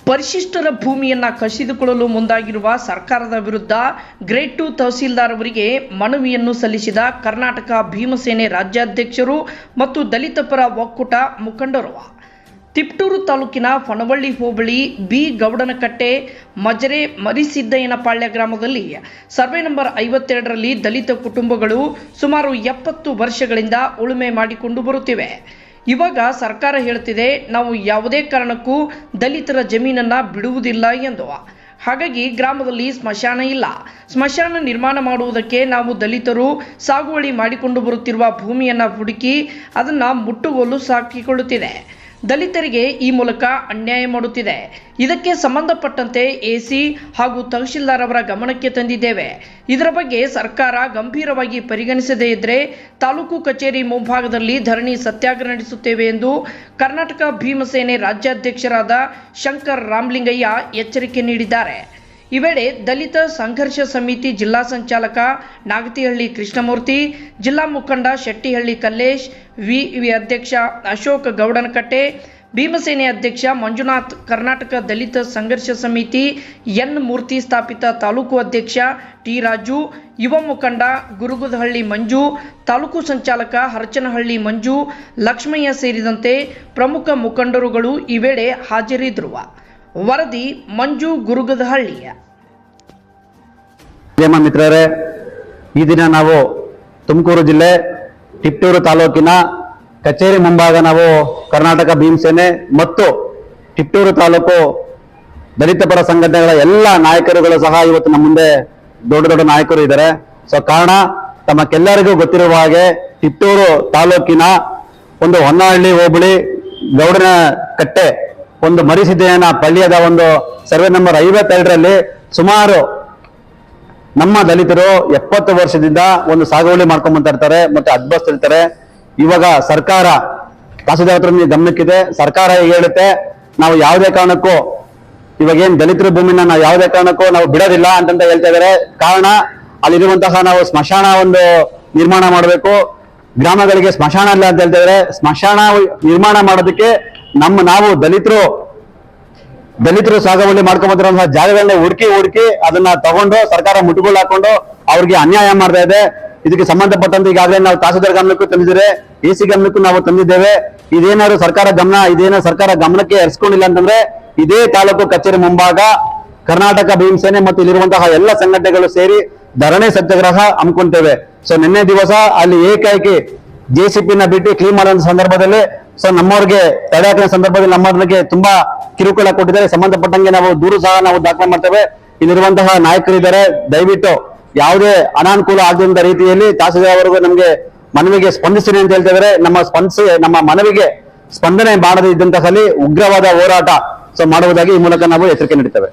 ಪರಿಶಿಷ್ಟರ ಭೂಮಿಯನ್ನು ಕಸಿದುಕೊಳ್ಳಲು ಮುಂದಾಗಿರುವ ಸರ್ಕಾರದ ವಿರುದ್ಧ ಗ್ರೇಡ್ 2 ತಹಸೀಲ್ದಾರ್ ಅವರಿಗೆ ಮನವಿಯನ್ನು ಸಲ್ಲಿಸಿದ ಕರ್ನಾಟಕ ಭೀಮಸೇನೆ ರಾಜ್ಯಾಧ್ಯಕ್ಷರು ಮತ್ತು ದಲಿತ ಪರ ಒಕ್ಕೂಟ ಮುಖಂಡರು. ತಿಪಟೂರು ತಾಲೂಕಿನ ಫನವಳ್ಳಿ ಹೋಬಳಿ ಬಿ ಗೌಡನಕಟ್ಟೆ ಮಜರೆ ಮರಿಸಿದ್ದಯ್ಯನಪಾಳ್ಯ ಗ್ರಾಮದಲ್ಲಿ ಸರ್ವೆ ನಂಬರ್ 52ರಲ್ಲಿ ದಲಿತ ಕುಟುಂಬಗಳು ಸುಮಾರು 70 ವರ್ಷಗಳಿಂದ ಉಳುಮೆ ಮಾಡಿಕೊಂಡು ಬರುತ್ತಿವೆ. ಇವಾಗ ಸರ್ಕಾರ ಹೇಳ್ತಿದೆ ನಾವು ಯಾವುದೇ ಕಾರಣಕ್ಕೂ ದಲಿತರ ಜಮೀನನ್ನು ಬಿಡುವುದಿಲ್ಲ ಎಂದು. ಹಾಗಾಗಿ ಗ್ರಾಮದಲ್ಲಿ ಸ್ಮಶಾನ ಇಲ್ಲ. ಸ್ಮಶಾನ ನಿರ್ಮಾಣ ಮಾಡುವುದಕ್ಕೆ ನಾವು ದಲಿತರು ಸಾಗುವಳಿ ಮಾಡಿಕೊಂಡು ಬರುತ್ತಿರುವ ಭೂಮಿಯನ್ನು ಹುಡುಕಿ ಅದನ್ನು ಮುಟ್ಟುಗೋಲು ಹಾಕಿಕೊಳ್ಳುತ್ತಿದೆ. ದಲಿತರಿಗೆ ಈ ಮೂಲಕ ಅನ್ಯಾಯ ಮಾಡುತ್ತಿದೆ. ಇದಕ್ಕೆ ಸಂಬಂಧಪಟ್ಟಂತೆ ಎಸಿ ಹಾಗೂ ತಹಶೀಲ್ದಾರ್ ಅವರ ಗಮನಕ್ಕೆ ತಂದಿದ್ದೇವೆ. ಇದರ ಬಗ್ಗೆ ಸರ್ಕಾರ ಗಂಭೀರವಾಗಿ ಪರಿಗಣಿಸದೇ ಇದ್ದರೆ ತಾಲೂಕು ಕಚೇರಿ ಮುಂಭಾಗದಲ್ಲಿ ಧರಣಿ ಸತ್ಯಾಗ್ರಹ ನಡೆಸುತ್ತೇವೆ ಎಂದು ಕರ್ನಾಟಕ ಭೀಮಸೇನೆ ರಾಜ್ಯಾಧ್ಯಕ್ಷರಾದ ಶಂಕರ್ ರಾಮಲಿಂಗಯ್ಯ ಎಚ್ಚರಿಕೆ ನೀಡಿದ್ದಾರೆ. ಈ ವೇಳೆ ದಲಿತ ಸಂಘರ್ಷ ಸಮಿತಿ ಜಿಲ್ಲಾ ಸಂಚಾಲಕ ನಾಗತಿಹಳ್ಳಿ ಕೃಷ್ಣಮೂರ್ತಿ, ಜಿಲ್ಲಾ ಮುಖಂಡ ಶೆಟ್ಟಿಹಳ್ಳಿ ಕಲ್ಲೇಶ್, ವಿ ಅಧ್ಯಕ್ಷ ಅಶೋಕ್ ಗೌಡನಕಟ್ಟೆ, ಭೀಮಸೇನೆ ಅಧ್ಯಕ್ಷ ಮಂಜುನಾಥ್, ಕರ್ನಾಟಕ ದಲಿತ ಸಂಘರ್ಷ ಸಮಿತಿ ಎನ್ ಮೂರ್ತಿ ಸ್ಥಾಪಿತ ತಾಲೂಕು ಅಧ್ಯಕ್ಷ ಟಿ ರಾಜು, ಯುವ ಮುಖಂಡ ಗುರುಗುದಹಳ್ಳಿ ಮಂಜು, ತಾಲೂಕು ಸಂಚಾಲಕ ಹರಚನಹಳ್ಳಿ ಮಂಜು, ಲಕ್ಷ್ಮಯ್ಯ ಸೇರಿದಂತೆ ಪ್ರಮುಖ ಮುಖಂಡರುಗಳು ಈ ವೇಳೆ ಹಾಜರಿದ್ದರು. ವರದಿ ಮಂಜು ಗುರುಗದಹಳ್ಳಿಯ. ಮಿತ್ರರೇ, ಈ ದಿನ ನಾವು ತುಮಕೂರು ಜಿಲ್ಲೆ ತಿಪಟೂರು ತಾಲೂಕಿನ ಕಚೇರಿ ಮುಂಭಾಗ ನಾವು ಕರ್ನಾಟಕ ಭೀಮಸೇನೆ ಮತ್ತು ತಿಪಟೂರು ತಾಲೂಕು ದಲಿತ ಪರ ಸಂಘಟನೆಗಳ ಎಲ್ಲ ನಾಯಕರುಗಳು ಸಹ ಇವತ್ತು ನಮ್ಮ ಮುಂದೆ ದೊಡ್ಡ ದೊಡ್ಡ ನಾಯಕರು ಇದ್ದಾರೆ. ಸೊ ಕಾರಣ ತಮಗೆಲ್ಲರಿಗೂ ಗೊತ್ತಿರುವ ಹಾಗೆ ತಿಪಟೂರು ತಾಲೂಕಿನ ಒಂದು ಹೊನ್ನಹಳ್ಳಿ ಹೋಬಳಿ ಗೌಡನ ಕಟ್ಟೆ ಒಂದು ಮರಿಸಿದ್ದಯ್ಯನ ಪಳ್ಳಿಯದ ಒಂದು ಸರ್ವೆ ನಂಬರ್ 52ರಲ್ಲಿ ಸುಮಾರು ನಮ್ಮ ದಲಿತರು 70 ವರ್ಷದಿಂದ ಒಂದು ಸಾಗುವಳಿ ಮಾಡ್ಕೊಂಡ್ ಬಂತಾ ಇರ್ತಾರೆ ಮತ್ತೆ ಅಡ್ಬಸ್ತಿರ್ತಾರೆ. ಇವಾಗ ಸರ್ಕಾರ ತಹಸೀಲ್ದಾರ್ ಗಮನಕ್ಕಿದೆ. ಸರ್ಕಾರ ಹೇಳುತ್ತೆ ನಾವು ಯಾವುದೇ ಕಾರಣಕ್ಕೂ ಇವಾಗ ಏನ್ ದಲಿತರ ಭೂಮಿನ ನಾವು ಯಾವುದೇ ಕಾರಣಕ್ಕೂ ನಾವು ಬಿಡೋದಿಲ್ಲ ಅಂತ ಹೇಳ್ತಾ ಇದಾರೆ. ಕಾರಣ ಅಲ್ಲಿರುವಂತಹ ನಾವು ಸ್ಮಶಾನ ಒಂದು ನಿರ್ಮಾಣ ಮಾಡಬೇಕು, ಗ್ರಾಮಗಳಿಗೆ ಸ್ಮಶಾನ ಇಲ್ಲ ಅಂತ ಹೇಳ್ತಾ ಇದಾರೆ. ಸ್ಮಶಾನ ನಿರ್ಮಾಣ ಮಾಡೋದಕ್ಕೆ ನಾವು ದಲಿತರು ಸಾಗುವಳಿ ಮಾಡ್ಕೊಂಬಂದಿರುವಂತಹ ಜಾಗಗಳನ್ನ ಹುಡುಕಿ ಅದನ್ನ ತಗೊಂಡು ಸರ್ಕಾರ ಮುಟ್ಟುಗೋಲು ಹಾಕೊಂಡು ಅವ್ರಿಗೆ ಅನ್ಯಾಯ ಮಾಡ್ತಾ ಇದೆ. ಇದಕ್ಕೆ ಸಂಬಂಧಪಟ್ಟಂತೆ ಈಗಾಗಲೇ ನಾವು ತಹಸೀಲ್ದಾರ್ ಗಮನಕ್ಕೂ ತಂದಿದ್ದೇವೆ, ಎಸಿ ಗಮನಕ್ಕೂ ನಾವು ತಂದಿದ್ದೇವೆ. ಇದೇನಾದ್ರು ಸರ್ಕಾರ ಗಮನಕ್ಕೆ ಹರಿಸ್ಕೊಂಡಿಲ್ಲ ಅಂತಂದ್ರೆ ಇದೇ ತಾಲೂಕು ಕಚೇರಿ ಮುಂಭಾಗ ಕರ್ನಾಟಕ ಭೀಮಸೇನೆ ಮತ್ತು ಇಲ್ಲಿರುವಂತಹ ಎಲ್ಲ ಸಂಘಟನೆಗಳು ಸೇರಿ ಧರಣಿ ಸತ್ಯಾಗ್ರಹ ಹಮ್ಮಿಕೊಂತೇವೆ. ಸೊ ನಿನ್ನೆ ದಿವಸ ಅಲ್ಲಿ ಏಕಾಏಕಿ JCP ಬಿಟ್ಟು ಕ್ಲೀನ್ ಮಾಡುವ ಸಂದರ್ಭದಲ್ಲಿ ನಮ್ಮವ್ರಿಗೆ ತಡೆ ಹಾಕಿದ ಸಂದರ್ಭದಲ್ಲಿ ನಮ್ಮವ್ರಿಗೆ ತುಂಬಾ ಕಿರುಕುಳ ಕೊಟ್ಟಿದ್ದಾರೆ. ಸಂಬಂಧಪಟ್ಟಂಗೆ ನಾವು ದೂರು ಸಹ ನಾವು ದಾಖಲೆ ಮಾಡ್ತೇವೆ. ಇಲ್ಲಿರುವಂತಹ ನಾಯಕರಿದ್ದಾರೆ, ದಯವಿಟ್ಟು ಯಾವುದೇ ಅನಾನುಕೂಲ ಆಗದಂತ ರೀತಿಯಲ್ಲಿ ತಹಸೀಲ್ದಾರ್ ಅವರಿಗೂ ನಮಗೆ ಮನವಿಗೆ ಸ್ಪಂದಿಸ್ತೀನಿ ಅಂತ ಹೇಳ್ತಾ ಇದ್ದಾರೆ. ನಮ್ಮ ಮನವಿಗೆ ಸ್ಪಂದನೆ ಮಾಡದೇ ಇದ್ದಂತಹ ಉಗ್ರವಾದ ಹೋರಾಟ ಮಾಡುವುದಾಗಿ ಈ ಮೂಲಕ ನಾವು ಎಚ್ಚರಿಕೆ ನೀಡುತ್ತೇವೆ.